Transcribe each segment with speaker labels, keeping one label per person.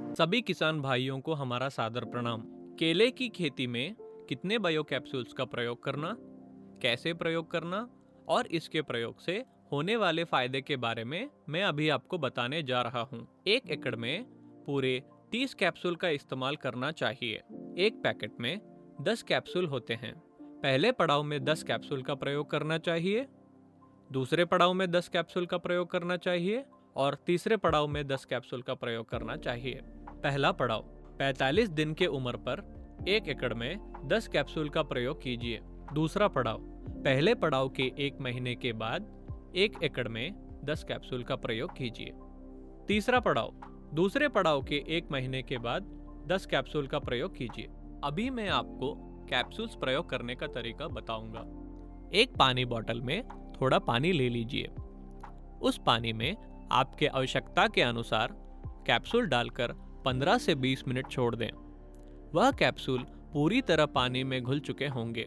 Speaker 1: सभी किसान भाइयों को हमारा सादर प्रणाम। केले की खेती में कितने बायो कैप्सूल्स का प्रयोग करना, कैसे प्रयोग करना और इसके प्रयोग से होने वाले फायदे के बारे में मैं अभी आपको बताने जा रहा हूँ। 1 एकड़ में पूरे 30 कैप्सूल का इस्तेमाल करना चाहिए। एक पैकेट में 10 कैप्सूल होते हैं। पहले पड़ाव में 10 कैप्सूल का प्रयोग करना चाहिए, दूसरे पड़ाव में 10 कैप्सूल का प्रयोग करना चाहिए और तीसरे पड़ाव में 10 कैप्सूल का प्रयोग करना चाहिए। पहला पड़ाव 45 दिन के उम्र पर 1 एकड़ में 10 कैप्सूल का प्रयोग कीजिए। दूसरा पड़ाव पहले पड़ाव के 1 महीने के बाद 1 एकड़ में 10 कैप्सूल का प्रयोग कीजिए। तीसरा पड़ाव दूसरे पड़ाव के 1 महीने के बाद 10 कैप्सूल का प्रयोग कीजिए। अभी मैं आपको कैप्सूल्स प्रयोग करने का तरीका बताऊंगा। एक पानी बोतल में थोड़ा पानी ले लीजिए। उस पानी में आपके आवश्यकता के अनुसार कैप्सूल डालकर 15 से 20 मिनट छोड़ दें। वह कैप्सूल पूरी तरह पानी में घुल चुके होंगे।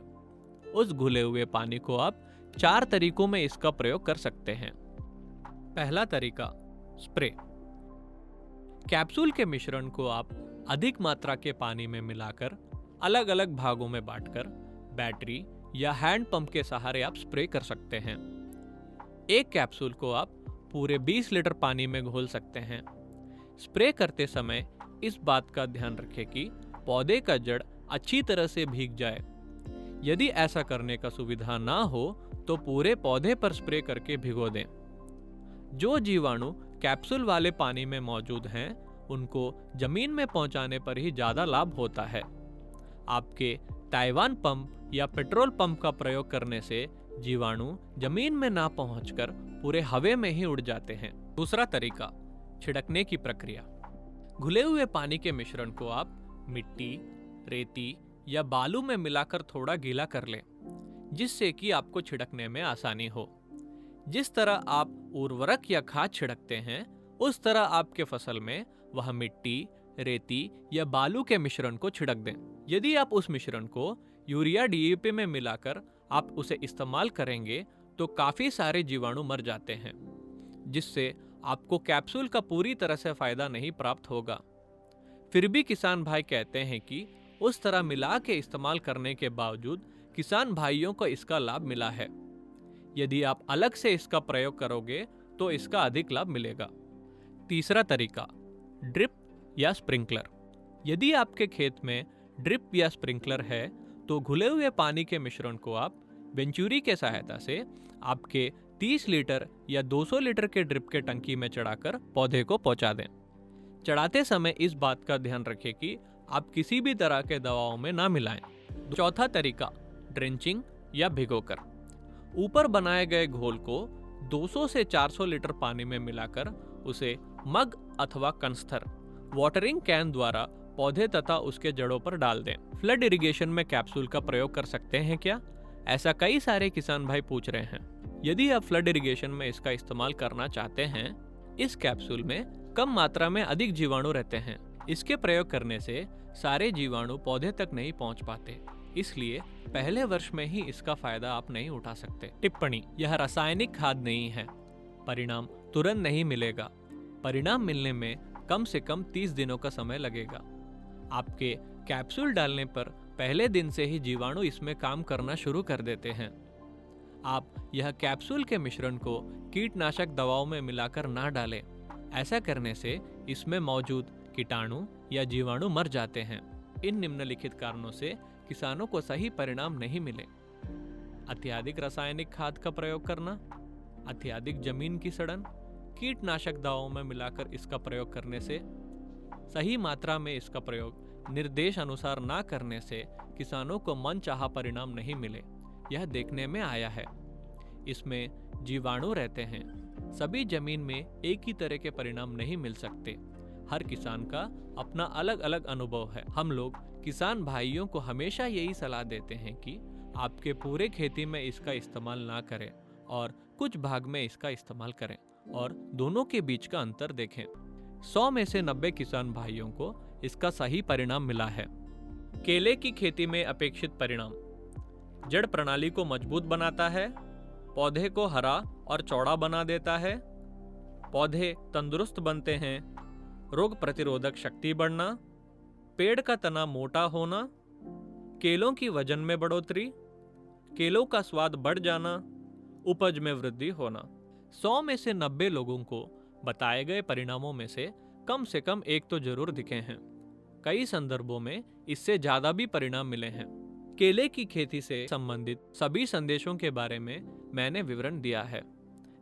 Speaker 1: उस घुले हुए पानी को आप 4 तरीकों में इसका प्रयोग कर सकते हैं। पहला तरीका, स्प्रे। कैप्सूल के मिश्रण को आप अधिक मात्रा के पानी में मिलाकर अलग अलग भागों में बांटकर बैटरी या हैंड पंप के सहारे आप स्प्रे कर सकते हैं। एक कैप्सूल को आप पूरे 20 लीटर पानी में घोल सकते हैं। स्प्रे करते समय इस बात का ध्यान रखें कि पौधे का जड़ अच्छी तरह से भीग जाए। यदि ऐसा करने का सुविधा ना हो तो पूरे पौधे पर स्प्रे करके भिगो दें। जो जीवाणु कैप्सूल वाले पानी में मौजूद हैं, उनको जमीन में पहुंचाने पर ही ज्यादा लाभ होता है। आपके ताइवान पंप या पेट्रोल पंप का प्रयोग करने से जीवाणु जमीन में ना पहुंचकर पूरे हवा में ही उड़ जाते हैं। दूसरा तरीका, छिड़कने की प्रक्रिया। घुले हुए पानी के मिश्रण को आप मिट्टी, रेती या बालू में मिलाकर थोड़ा गीला कर लें, जिससे कि आपको छिड़कने में आसानी हो। जिस तरह आप उर्वरक या खाद छिड़कते हैं, उस तरह आपके फसल में वह मिट्टी, रेती या बालू के मिश्रण को छिड़क दें। यदि आप उस मिश्रण को यूरिया डीएपी में मिलाकर आप उसे इस्तेमाल करेंगे तो काफी सारे जीवाणु मर जाते हैं, जिससे आपको कैप्सूल का पूरी तरह से फायदा नहीं प्राप्त होगा। फिर भी किसान भाई कहते हैं कि उस तरह मिला के इस्तेमाल करने के बावजूद किसान भाइयों को इसका लाभ मिला है। यदि आप अलग से इसका प्रयोग करोगे तो इसका अधिक लाभ मिलेगा। तीसरा तरीका, ड्रिप या स्प्रिंकलर। यदि आपके खेत में ड्रिप या स्प्रिंकलर है तो घुले हुए पानी के मिश्रण को आप वेंचुरी के सहायता से आपके 30 लीटर या 200 लीटर के ड्रिप के टंकी में चढ़ाकर पौधे को पहुंचा दें। चढ़ाते समय इस बात का ध्यान रखें कि आप किसी भी तरह के दवाओं में ना मिलाएं। चौथा तरीका, ड्रेंचिंग या भिगोकर। ऊपर बनाए गए घोल को 200 से 400 लीटर पानी में मिलाकर उसे मग अथवा कंस्थर वाटरिंग कैन द्वारा पौधे तथा उसके जड़ों पर डाल दें। फ्लड इरिगेशन में कैप्सूल का प्रयोग कर सकते हैं क्या? ऐसा कई सारे किसान भाई पूछ रहे हैं। यदि आप फ्लड इरिगेशन में इसका इस्तेमाल करना चाहते हैं, इस कैप्सूल में कम मात्रा में अधिक जीवाणु रहते हैं। इसके प्रयोग करने से सारे जीवाणु पौधे तक नहीं पहुंच पाते, इसलिए पहले वर्ष में ही इसका फायदा आप नहीं उठा सकते। टिप्पणी, यह रासायनिक खाद नहीं है। परिणाम तुरंत नहीं मिलेगा। परिणाम मिलने में कम से कम 30 दिनों का समय लगेगा। आपके कैप्सूल डालने पर पहले दिन से ही जीवाणु इसमें काम करना शुरू कर देते हैं। आप यह कैप्सूल के मिश्रण को कीटनाशक दवाओं में मिलाकर ना डालें। ऐसा करने से इसमें मौजूद कीटाणु या जीवाणु मर जाते हैं। इन निम्नलिखित कारणों से किसानों को सही परिणाम नहीं मिले। अत्यधिक रासायनिक खाद का प्रयोग करना, अत्यधिक जमीन की सड़न, कीटनाशक दवाओं में मिलाकर इसका प्रयोग करने से, सही मात्रा में इसका प्रयोग निर्देश अनुसार ना करने से किसानों को मनचाहा परिणाम नहीं मिले। यह देखने में आया है। इसमें जीवाणु रहते हैं। सभी जमीन में एक ही तरह के परिणाम नहीं मिल सकते। हर किसान का अपना अलग अलग अनुभव है। हम लोग किसान भाइयों को हमेशा यही सलाह देते हैं कि आपके पूरे खेती में इसका इस्तेमाल ना करें और कुछ भाग में इसका इस्तेमाल करें और दोनों के बीच का अंतर देखें। 100 में से 90 किसान भाइयों को इसका सही परिणाम मिला है। केले की खेती में अपेक्षित परिणाम: जड़ प्रणाली को मजबूत बनाता है, पौधे को हरा और चौड़ा बना देता है, पौधे तंदुरुस्त बनते हैं, रोग प्रतिरोधक शक्ति बढ़ना, पेड़ का तना मोटा होना, केलों की वजन में बढ़ोतरी, केलों का स्वाद बढ़ जाना, उपज में वृद्धि होना। 100 में से 90 लोगों को बताए गए परिणामों में से कम एक तो जरूर दिखे हैं। कई संदर्भों में इससे ज्यादा भी परिणाम मिले हैं। केले की खेती से संबंधित सभी संदेशों के बारे में मैंने विवरण दिया है,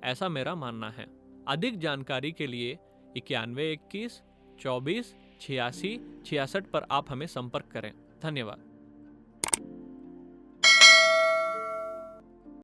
Speaker 1: ऐसा मेरा मानना है। अधिक जानकारी के लिए 91 21 24 86 66 पर आप हमें संपर्क करें। धन्यवाद।